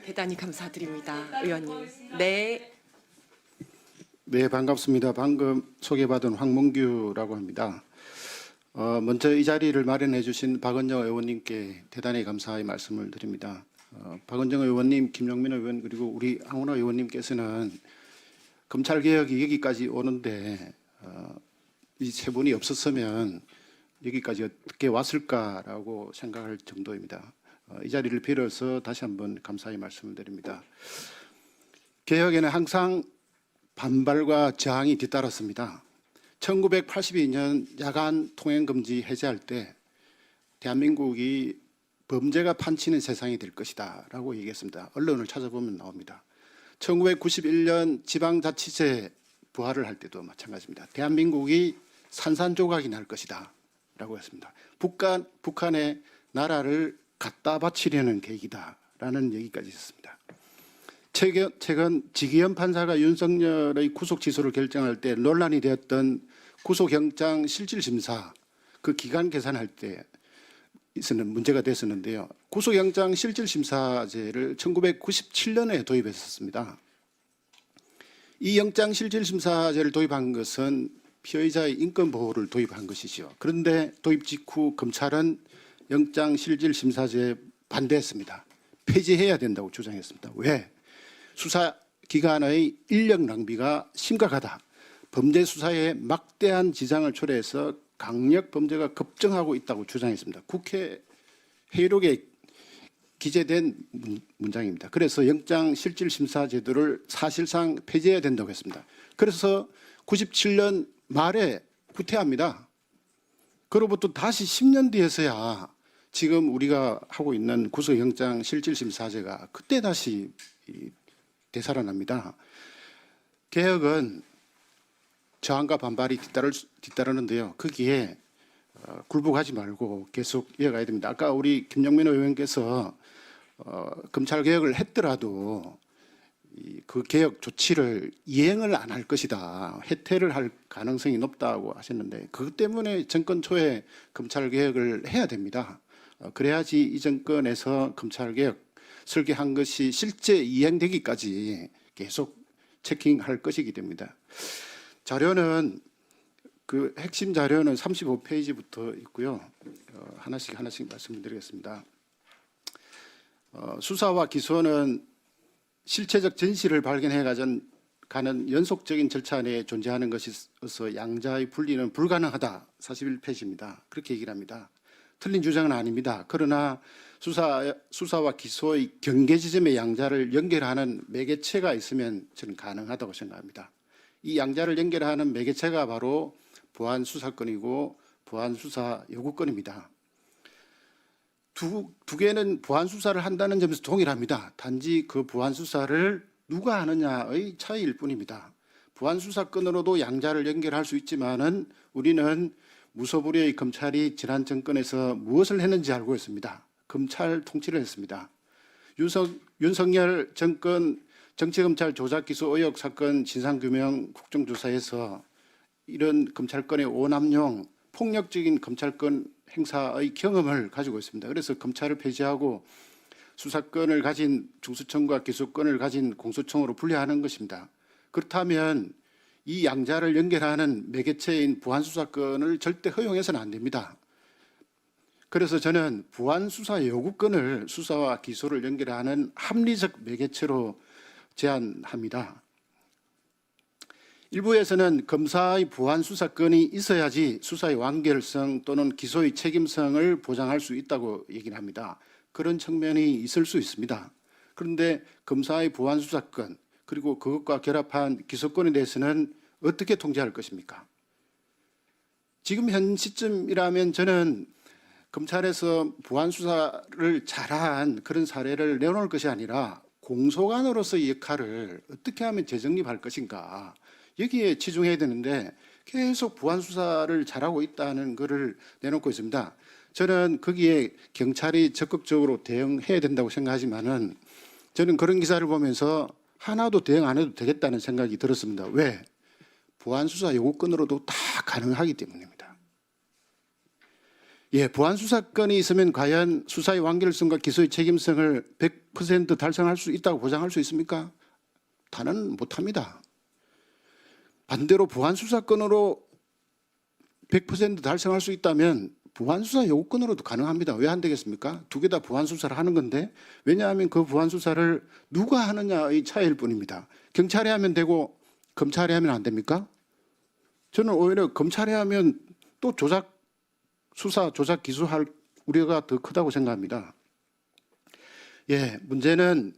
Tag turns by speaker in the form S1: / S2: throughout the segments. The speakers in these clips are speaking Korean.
S1: 대단히 감사드립니다, 의원님. 네.
S2: 네, 반갑습니다. 방금 소개받은 황문규라고 합니다. 먼저 이 자리를 마련해 주신 박은정 의원님께 대단히 감사의 말씀을 드립니다. 박은정 의원님, 김용민 의원 그리고 우리 황운하 의원님께서는 검찰개혁이 여기까지 오는데 이 세 분이 없었으면 여기까지 어떻게 왔을까라고 생각할 정도입니다. 이 자리를 빌어서 다시 한번 감사의 말씀을 드립니다. 개혁에는 항상 반발과 저항이 뒤따랐습니다. 1982년 야간 통행금지 해제할 때 대한민국이 범죄가 판치는 세상이 될 것이다 라고 얘기했습니다. 언론을 찾아보면 나옵니다. 1991년 지방자치제 부활을 할 때도 마찬가지입니다. 대한민국이 산산조각이 날 것이다 라고 했습니다. 북한에 나라를 갖다 바치려는 계획이다 라는 얘기까지 있었습니다. 최근 지기현 판사가 윤석열의 구속 취소를 결정할 때 논란이 되었던 구속영장 실질심사 그 기간 계산할 때 문제가 됐었는데요. 구속영장 실질심사제를 1997년에 도입했었습니다. 이 영장 실질심사제를 도입한 것은 피의자의 인권 보호를 도입한 것이죠. 그런데 도입 직후 검찰은 영장 실질심사제에 반대했습니다. 폐지해야 된다고 주장했습니다. 왜? 수사기관의 인력 낭비가 심각하다. 범죄 수사에 막대한 지장을 초래해서 강력 범죄가 급증하고 있다고 주장했습니다. 국회 회의록에 기재된 문장입니다. 그래서 영장 실질심사 제도를 사실상 폐지해야 된다고 했습니다. 그래서 97년 말에 후퇴합니다. 그로부터 다시 10년 뒤에서야 지금 우리가 하고 있는 구속영장 실질심사제가 그때 다시 되살아납니다. 개혁은 저항과 반발이 뒤따르는데요. 거기에 굴복하지 말고 계속 이어가야 됩니다. 아까 우리 김용민 의원께서 검찰 개혁을 했더라도 그 개혁 조치를 이행을 안 할 것이다. 해태를 할 가능성이 높다고 하셨는데 그것 때문에 정권 초에 검찰 개혁을 해야 됩니다. 그래야지 이 정권에서 검찰 개혁 설계한 것이 실제 이행되기까지 계속 체킹할 것이기 됩니다. 자료는 그 핵심 자료는 35페이지부터 있고요. 하나씩 말씀드리겠습니다. 수사와 기소는 실체적 진실을 발견해 가는 연속적인 절차 내에 존재하는 것이어서 양자의 분리는 불가능하다. 41페이지입니다. 그렇게 얘기를 합니다. 틀린 주장은 아닙니다. 그러나 수사와 기소의 경계 지점의 양자를 연결하는 매개체가 있으면 저는 가능하다고 생각합니다. 이 양자를 연결하는 매개체가 바로 보안수사권이고 보안수사 요구권입니다. 두 개는 보안수사를 한다는 점에서 동일합니다. 단지 그 보안수사를 누가 하느냐의 차이일 뿐입니다. 보안수사권으로도 양자를 연결할 수 있지만은 우리는 무소불위의 검찰이 지난 정권에서 무엇을 했는지 알고 있습니다. 검찰 통치를 했습니다. 윤석열 정권 정치검찰 조작기소 의혹 사건 진상규명 국정조사에서 이런 검찰권의 오남용 폭력적인 검찰권 행사의 경험을 가지고 있습니다. 그래서 검찰을 폐지하고 수사권을 가진 중수청과 기소권을 가진 공수청으로 분리하는 것입니다. 그렇다면 이 양자를 연결하는 매개체인 보안수사권을 절대 허용해서는 안 됩니다. 그래서 저는 보안수사 요구권을 수사와 기소를 연결하는 합리적 매개체로 제안합니다. 일부에서는 검사의 보안수사권이 있어야지 수사의 완결성 또는 기소의 책임성을 보장할 수 있다고 얘기를 합니다. 그런 측면이 있을 수 있습니다. 그런데 검사의 보안수사권 그리고 그것과 결합한 기소권에 대해서는 어떻게 통제할 것입니까? 지금 현 시점이라면 저는 검찰에서 보안수사를 잘한 그런 사례를 내놓을 것이 아니라 공소관으로서의 역할을 어떻게 하면 재정립할 것인가 여기에 치중해야 되는데 계속 보안수사를 잘하고 있다는 것을 내놓고 있습니다. 저는 거기에 경찰이 적극적으로 대응해야 된다고 생각하지만은 저는 그런 기사를 보면서 하나도 대응 안 해도 되겠다는 생각이 들었습니다. 왜? 보안수사 요구권으로도 다 가능하기 때문입니다. 예, 보안 수사권이 있으면 과연 수사의 완결성과 기소의 책임성을 100% 달성할 수 있다고 보장할 수 있습니까? 다는 못합니다. 반대로 보안 수사권으로 100% 달성할 수 있다면 보안 수사 요구권으로도 가능합니다. 왜 안 되겠습니까? 두 개 다 보안 수사를 하는 건데, 왜냐하면 그 보안 수사를 누가 하느냐의 차이일 뿐입니다. 경찰이 하면 되고 검찰이 하면 안 됩니까? 저는 오히려 검찰이 하면 또 수사, 조작, 기소할 우려가 더 크다고 생각합니다. 예, 문제는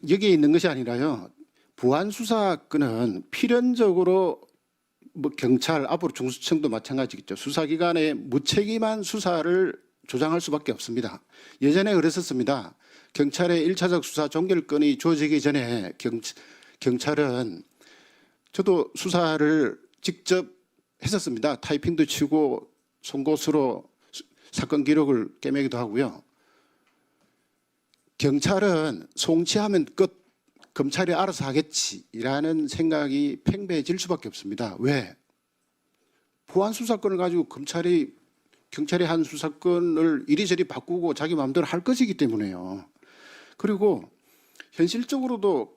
S2: 여기에 있는 것이 아니라요. 보안 수사권은 필연적으로 경찰, 앞으로 중수청도 마찬가지겠죠. 수사기관의 무책임한 수사를 조장할 수밖에 없습니다. 예전에 그랬었습니다. 경찰의 1차적 수사 종결권이 주어지기 전에 경찰은 저도 수사를 직접 했었습니다. 타이핑도 치고 송곳으로 사건 기록을 꿰매기도 하고요. 경찰은 송치하면 끝, 검찰이 알아서 하겠지라는 생각이 팽배해질 수밖에 없습니다. 왜? 보안 수사권을 가지고 경찰이 한 수사권을 이리저리 바꾸고 자기 마음대로 할 것이기 때문에요. 그리고 현실적으로도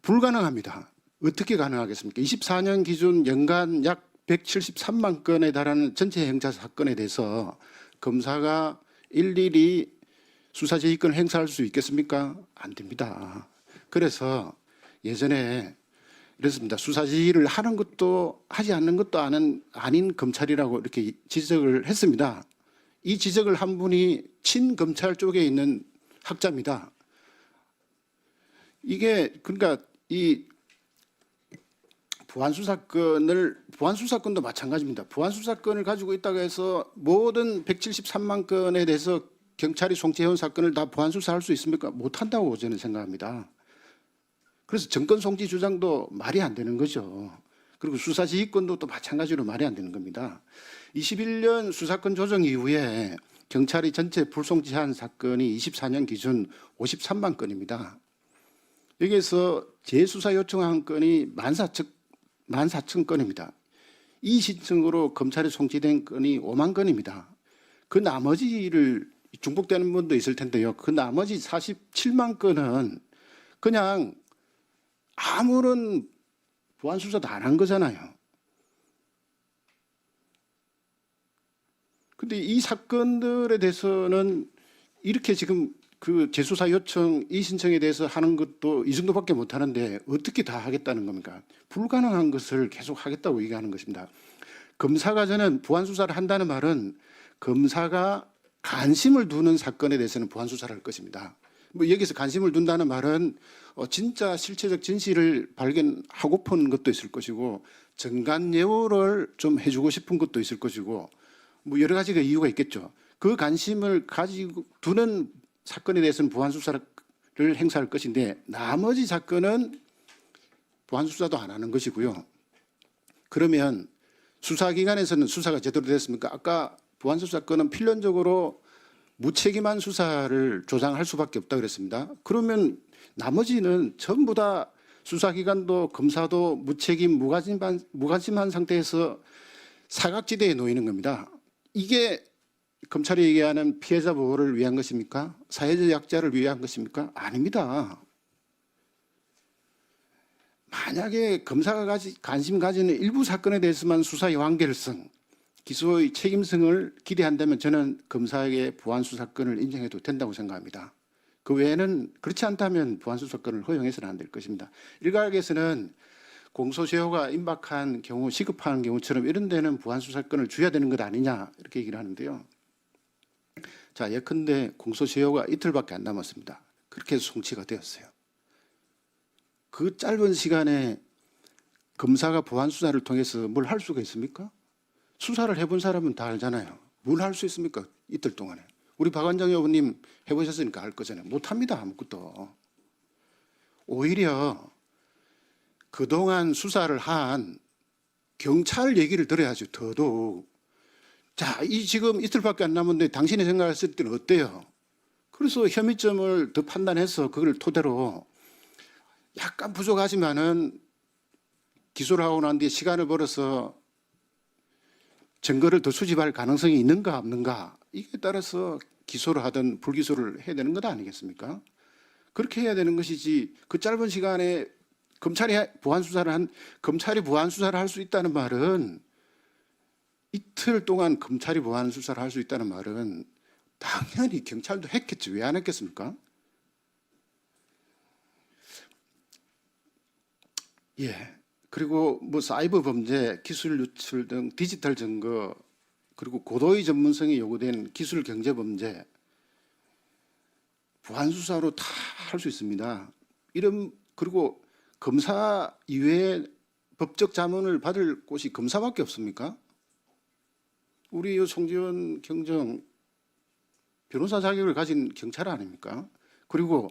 S2: 불가능합니다. 어떻게 가능하겠습니까? 24년 기준 연간 약 173만 건에 달하는 전체 형사 사건에 대해서 검사가 일일이 수사지휘권을 행사할 수 있겠습니까? 안 됩니다. 그래서 예전에 이랬습니다. 수사지휘를 하는 것도 하지 않는 것도 아닌 검찰이라고 이렇게 지적을 했습니다. 이 지적을 한 분이 친검찰 쪽에 있는 학자입니다. 이게 그러니까 이 보안 수사권도 마찬가지입니다. 보안 수사권을 가지고 있다고 해서 모든 173만 건에 대해서 경찰이 송치해온 사건을 다 보안 수사할 수 있습니까? 못한다고 저는 생각합니다. 그래서 정권 송치 주장도 말이 안 되는 거죠. 그리고 수사지휘권도 또 마찬가지로 말이 안 되는 겁니다. 21년 수사권 조정 이후에 경찰이 전체 불송치한 사건이 24년 기준 53만 건입니다. 여기에서 재수사 요청한 건이 14,000 건입니다. 이 시점으로 검찰에 송치된 건이 5만 건입니다. 그 나머지를 중복되는 분도 있을 텐데요. 그 나머지 47만 건은 그냥 아무런 보안 수사도 안 한 거잖아요. 근데 이 사건들에 대해서는 이렇게 지금 그 재수사 요청 이 신청에 대해서 하는 것도 이 정도밖에 못 하는데 어떻게 다 하겠다는 겁니까? 불가능한 것을 계속 하겠다고 얘기하는 것입니다. 검사가 저는 보안 수사를 한다는 말은 검사가 관심을 두는 사건에 대해서는 보안 수사를 할 것입니다. 뭐 여기서 관심을 둔다는 말은 진짜 실체적 진실을 발견하고픈 것도 있을 것이고 정관예우를 좀 해주고 싶은 것도 있을 것이고 뭐 여러 가지가 이유가 있겠죠. 그 관심을 가지고 두는 사건에 대해서는 보안 수사를 행사할 것인데 나머지 사건은 보안 수사도 안 하는 것이고요. 그러면 수사기관에서는 수사가 제대로 됐습니까? 아까 보안 수사권은 필연적으로 무책임한 수사를 조장할 수밖에 없다 그랬습니다. 그러면 나머지는 전부 다 수사기관도 검사도 무책임 무관심한 상태에서 사각지대에 놓이는 겁니다. 이게 검찰이 얘기하는 피해자 보호를 위한 것입니까? 사회적 약자를 위한 것입니까? 아닙니다. 만약에 검사가 관심 가지는 일부 사건에 대해서만 수사의 완결성, 기소의 책임성을 기대한다면 저는 검사에게 보안수사권을 인정해도 된다고 생각합니다. 그 외에는 그렇지 않다면 보안수사권을 허용해서는 안 될 것입니다. 일각에서는 공소시효가 임박한 경우, 시급한 경우처럼 이런 데는 보안수사권을 줘야 되는 것 아니냐 이렇게 얘기를 하는데요. 자, 예컨대 공소시효가 이틀밖에 안 남았습니다. 그렇게 해서 송치가 되었어요. 그 짧은 시간에 검사가 보안수사를 통해서 뭘 할 수가 있습니까? 수사를 해본 사람은 다 알잖아요. 뭘 할 수 있습니까? 이틀 동안에. 우리 박완정 의원님 해보셨으니까 알 거잖아요. 못합니다. 아무것도. 오히려 그동안 수사를 한 경찰 얘기를 들어야죠. 더더욱. 자, 지금 이틀밖에 안 남았는데 당신이 생각했을 때는 어때요? 그래서 혐의점을 더 판단해서 그걸 토대로 약간 부족하지만은 기소를 하고 난 뒤에 시간을 벌어서 증거를 더 수집할 가능성이 있는가 없는가 이에 따라서 기소를 하든 불기소를 해야 되는 것 아니겠습니까? 그렇게 해야 되는 것이지 그 짧은 시간에 검찰이 보안 수사를 할 수 있다는 말은 이틀 동안 검찰이 보안 수사를 할 수 있다는 말은 당연히 경찰도 했겠지 왜 안 했겠습니까? 예. 그리고 뭐 사이버 범죄, 기술 유출 등 디지털 증거 그리고 고도의 전문성이 요구된 기술 경제 범죄 보안 수사로 다 할 수 있습니다. 그리고 검사 이외에 법적 자문을 받을 곳이 검사밖에 없습니까? 우리 송지원 경정 변호사 자격을 가진 경찰 아닙니까? 그리고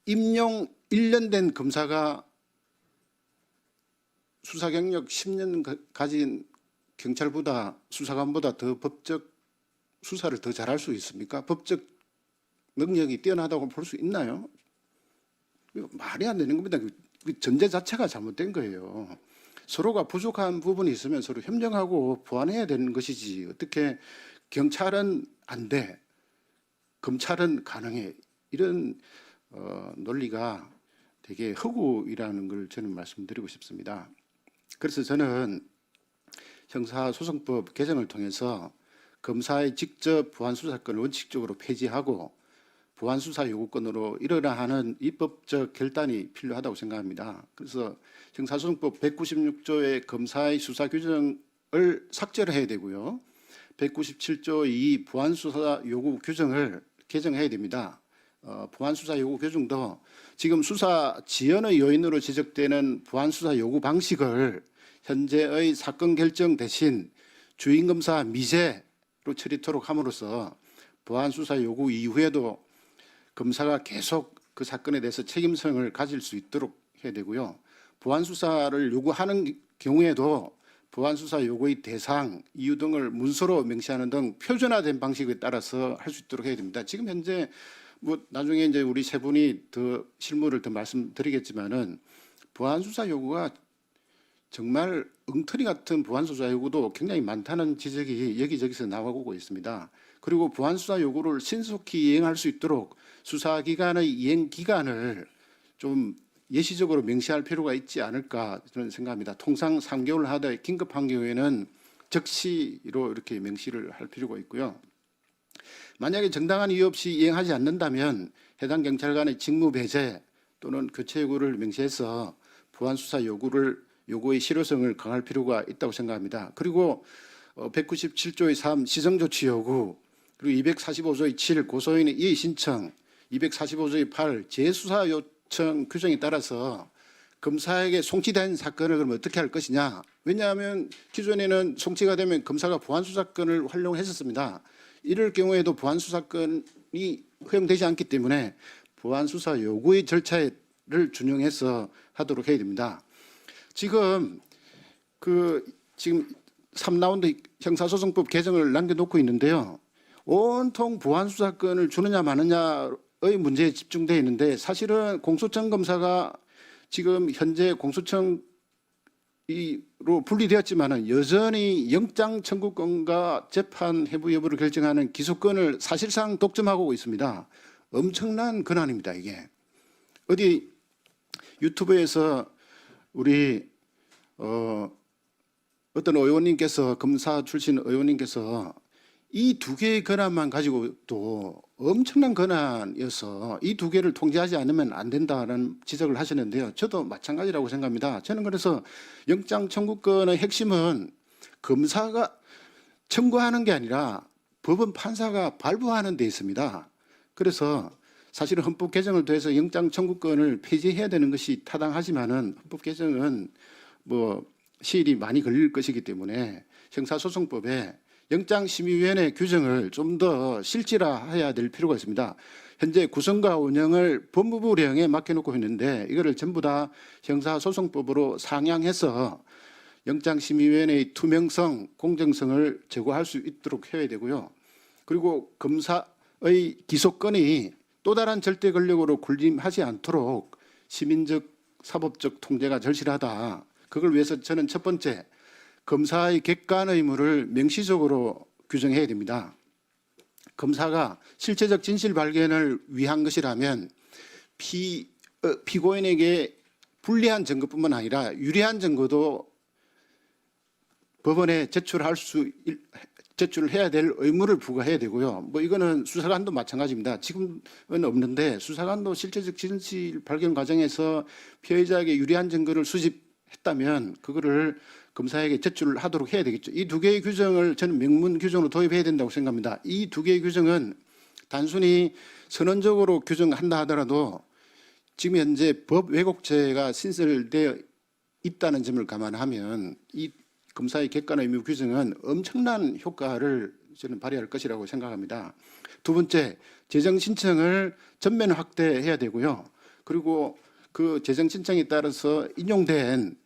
S2: 임용 1년 된 검사가 수사 경력 10년 가진 경찰보다 수사관보다 더 법적 수사를 더 잘할 수 있습니까? 법적 능력이 뛰어나다고 볼 수 있나요? 말이 안 되는 겁니다. 그 전제 자체가 잘못된 거예요. 서로가 부족한 부분이 있으면 서로 협력하고 보완해야 되는 것이지 어떻게 경찰은 안 돼, 검찰은 가능해 이런 논리가 되게 허구이라는 걸 저는 말씀드리고 싶습니다. 그래서 저는 형사소송법 개정을 통해서 검사의 직접 보안수사권을 원칙적으로 폐지하고 보안수사 요구권으로 일어나 하는 입법적 결단이 필요하다고 생각합니다. 그래서 형사소송법 196조의 검사의 수사 규정을 삭제를 해야 되고요. 197조 2 보안수사 요구 규정을 개정해야 됩니다. 보안수사 요구 규정도 지금 수사 지연의 요인으로 지적되는 보안수사 요구 방식을 현재의 사건 결정 대신 주임검사 미제로 처리토록 함으로써 보안수사 요구 이후에도 검사가 계속 그 사건에 대해서 책임성을 가질 수 있도록 해야 되고요. 보안수사를 요구하는 경우에도 보안수사 요구의 대상, 이유 등을 문서로 명시하는 등 표준화된 방식에 따라서 할 수 있도록 해야 됩니다. 지금 현재 뭐 나중에 이제 우리 세 분이 더 실무를 더 말씀드리겠지만은 보안수사 요구가 정말 엉터리 같은 보안수사 요구도 굉장히 많다는 지적이 여기저기서 나오고 있습니다. 그리고 보안수사 요구를 신속히 이행할 수 있도록 수사기관의 이행 기간을 좀 예시적으로 명시할 필요가 있지 않을까 저는 생각합니다. 통상 3개월 하되 긴급한 경우에는 적시로 이렇게 명시를 할 필요가 있고요. 만약에 정당한 이유 없이 이행하지 않는다면 해당 경찰관의 직무 배제 또는 교체 요구를 명시해서 보안수사 요구의 실효성을 강화할 필요가 있다고 생각합니다. 그리고 197조의 3 시정조치 요구 그리고 245조의 7 고소인의 이의 신청 245조의 8 재수사 요청 규정에 따라서 검사에게 송치된 사건을 그럼 어떻게 할 것이냐. 왜냐하면 기존에는 송치가 되면 검사가 보안수사권을 활용했었습니다. 이럴 경우에도 보안수사권이 허용되지 않기 때문에 보안수사 요구의 절차를 준용해서 하도록 해야 됩니다. 지금 3라운드 형사소송법 개정을 남겨놓고 있는데요. 온통 보안수사권을 주느냐 마느냐의 문제에 집중되어 있는데 사실은 공소청 검사가 지금 현재 공소청으로 분리되었지만은 여전히 영장 청구권과 재판 회부 여부를 결정하는 기소권을 사실상 독점하고 있습니다. 엄청난 권한입니다, 이게. 어디 유튜브에서 우리 어떤 의원님께서 검사 출신 의원님께서 이 두 개의 권한만 가지고도 엄청난 권한이어서 이 두 개를 통제하지 않으면 안 된다는 지적을 하시는데요. 저도 마찬가지라고 생각합니다. 저는 그래서 영장 청구권의 핵심은 검사가 청구하는 게 아니라 법원 판사가 발부하는 데 있습니다. 그래서 사실은 헌법 개정을 통해서 영장 청구권을 폐지해야 되는 것이 타당하지만은 헌법 개정은 뭐 시일이 많이 걸릴 것이기 때문에 형사소송법에 영장심의위원회 규정을 좀 더 실질화해야 될 필요가 있습니다. 현재 구성과 운영을 법무부령에 맡겨놓고 있는데 이거를 전부 다 형사소송법으로 상향해서 영장심의위원회의 투명성, 공정성을 제고할 수 있도록 해야 되고요. 그리고 검사의 기소권이 또 다른 절대 권력으로 군림하지 않도록 시민적, 사법적 통제가 절실하다. 그걸 위해서 저는 첫 번째, 검사의 객관 의무를 명시적으로 규정해야 됩니다. 검사가 실체적 진실 발견을 위한 것이라면 피고인에게 불리한 증거뿐만 아니라 유리한 증거도 법원에 제출을 해야 될 의무를 부과해야 되고요. 뭐 이거는 수사관도 마찬가지입니다. 지금은 없는데 수사관도 실체적 진실 발견 과정에서 피해자에게 유리한 증거를 수집했다면 그거를 검사에게 제출을 하도록 해야 되겠죠. 이 두 개의 규정을 저는 명문 규정으로 도입해야 된다고 생각합니다. 이 두 개의 규정은 단순히 선언적으로 규정한다 하더라도 지금 현재 법 왜곡죄가 신설되어 있다는 점을 감안하면 이 검사의 객관 의무 규정은 엄청난 효과를 저는 발휘할 것이라고 생각합니다. 두 번째, 재정 신청을 전면 확대해야 되고요. 그리고 그 재정 신청에 따라서 인용된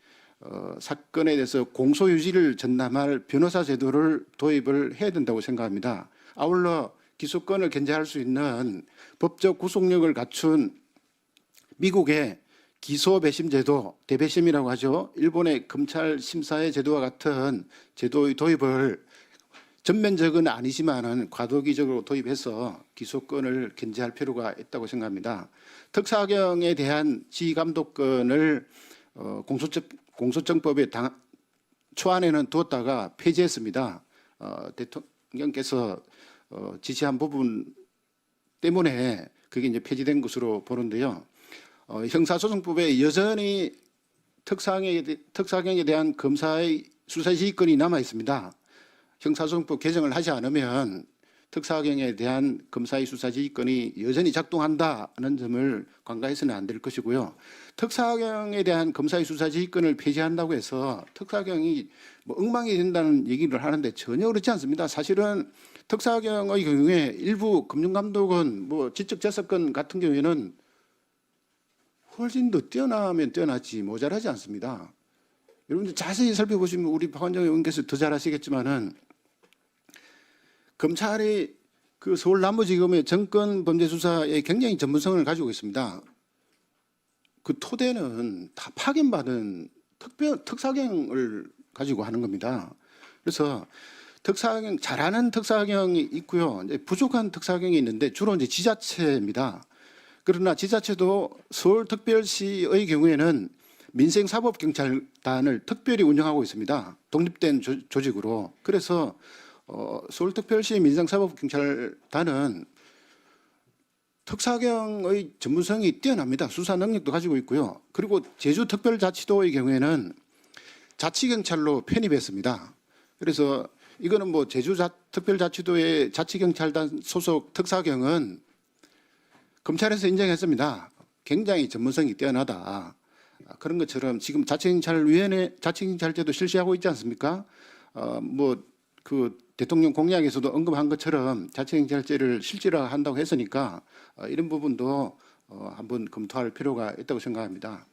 S2: 사건에 대해서 공소유지를 전담할 변호사 제도를 도입을 해야 된다고 생각합니다. 아울러 기소권을 견제할 수 있는 법적 구속력을 갖춘 미국의 기소 배심 제도, 대배심이라고 하죠. 일본의 검찰 심사의 제도와 같은 제도의 도입을 전면적은 아니지만은 과도기적으로 도입해서 기소권을 견제할 필요가 있다고 생각합니다. 특사경에 대한 지휘 감독권을 공소청법에 초안에는 두었다가 폐지했습니다. 대통령께서 지시한 부분 때문에 그게 이제 폐지된 것으로 보는데요. 형사소송법에 여전히 특사경에 대한 검사의 수사지휘권이 남아 있습니다. 형사소송법 개정을 하지 않으면 특사경에 대한 검사의 수사지휘권이 여전히 작동한다는 점을 관가해서는 안 될 것이고요. 특사경에 대한 검사의 수사지휘권을 폐지한다고 해서 특사경이 뭐 엉망이 된다는 얘기를 하는데 전혀 그렇지 않습니다. 사실은 특사경의 경우에 일부 금융감독원, 뭐 지적재산권 같은 경우에는 훨씬 더 뛰어나면 뛰어나지 모자라지 않습니다. 여러분들 자세히 살펴보시면 우리 박원정 의원께서 더 잘 아시겠지만은 검찰이 그 서울 남부지검의 정권 범죄 수사에 굉장히 전문성을 가지고 있습니다. 그 토대는 다 파견받은 특사경을 가지고 하는 겁니다. 그래서 특사경 잘하는 특사경이 있고요, 이제 부족한 특사경이 있는데 주로 이제 지자체입니다. 그러나 지자체도 서울특별시의 경우에는 민생사법경찰단을 특별히 운영하고 있습니다. 독립된 조직으로. 그래서 서울특별시 민생사법경찰단은 특사경의 전문성이 뛰어납니다. 수사 능력도 가지고 있고요. 그리고 제주특별자치도의 경우에는 자치경찰로 편입했습니다. 그래서 이거는 뭐 제주특별자치도의 자치경찰단 소속 특사경은 검찰에서 인정했습니다. 굉장히 전문성이 뛰어나다. 그런 것처럼 지금 자치경찰제도 실시하고 있지 않습니까? 뭐 그 대통령 공약에서도 언급한 것처럼 자치경찰제를 실질화한다고 했으니까 이런 부분도 한번 검토할 필요가 있다고 생각합니다.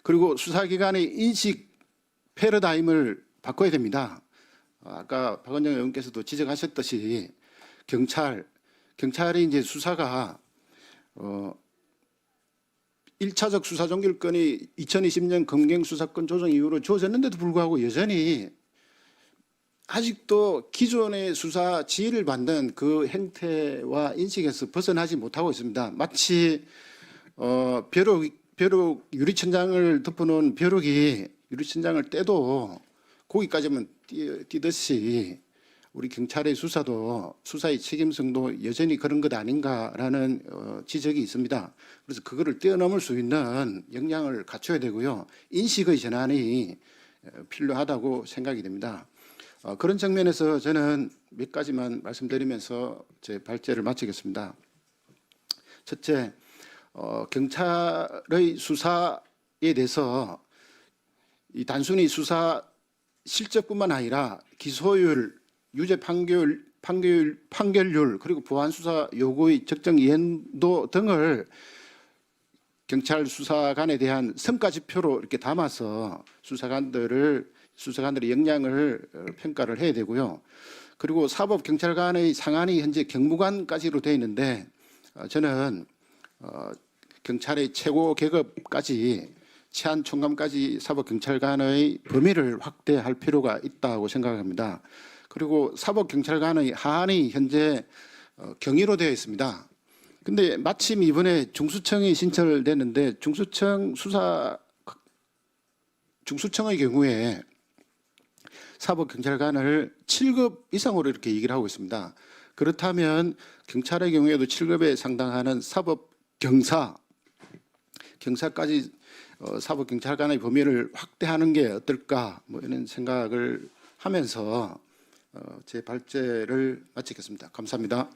S2: 그리고 수사기관의 인식 패러다임을 바꿔야 됩니다. 아까 박원정 의원께서도 지적하셨듯이 경찰이 이제 수사가 1차적 수사 종결권이 2020년 검경수사권 조정 이후로 주어졌는데도 불구하고 여전히 아직도 기존의 수사 지휘를 받는 그 행태와 인식에서 벗어나지 못하고 있습니다. 마치 벼룩 유리천장을 덮어놓은 벼룩이 유리천장을 떼도 거기까지만 뛰듯이 우리 경찰의 수사도 수사의 책임성도 여전히 그런 것 아닌가라는 지적이 있습니다. 그래서 그거를 뛰어넘을 수 있는 역량을 갖춰야 되고요. 인식의 전환이 필요하다고 생각이 됩니다. 그런 측면에서 저는 몇 가지만 말씀드리면서 제 발제를 마치겠습니다. 첫째, 경찰의 수사에 대해서 이 단순히 수사 실적뿐만 아니라 기소율, 유죄 판결률 그리고 보안 수사 요구의 적정 이행도 등을 경찰 수사관에 대한 성과 지표로 이렇게 담아서 수사관들의 역량을 평가를 해야 되고요. 그리고 사법 경찰관의 상한이 현재 경무관까지로 되어 있는데 저는 경찰의 최고 계급까지 치안 총감까지 사법경찰관의 범위를 확대할 필요가 있다고 생각합니다. 그리고 사법경찰관의 하한이 현재 경위로 되어 있습니다. 근데 마침 이번에 중수청이 신설됐는데 중수청의 경우에 사법경찰관을 7급 이상으로 이렇게 얘기를 하고 있습니다. 그렇다면 경찰의 경우에도 7급에 상당하는 경사까지 사법경찰관의 범위를 확대하는 게 어떨까 뭐 이런 생각을 하면서 제 발제를 마치겠습니다. 감사합니다.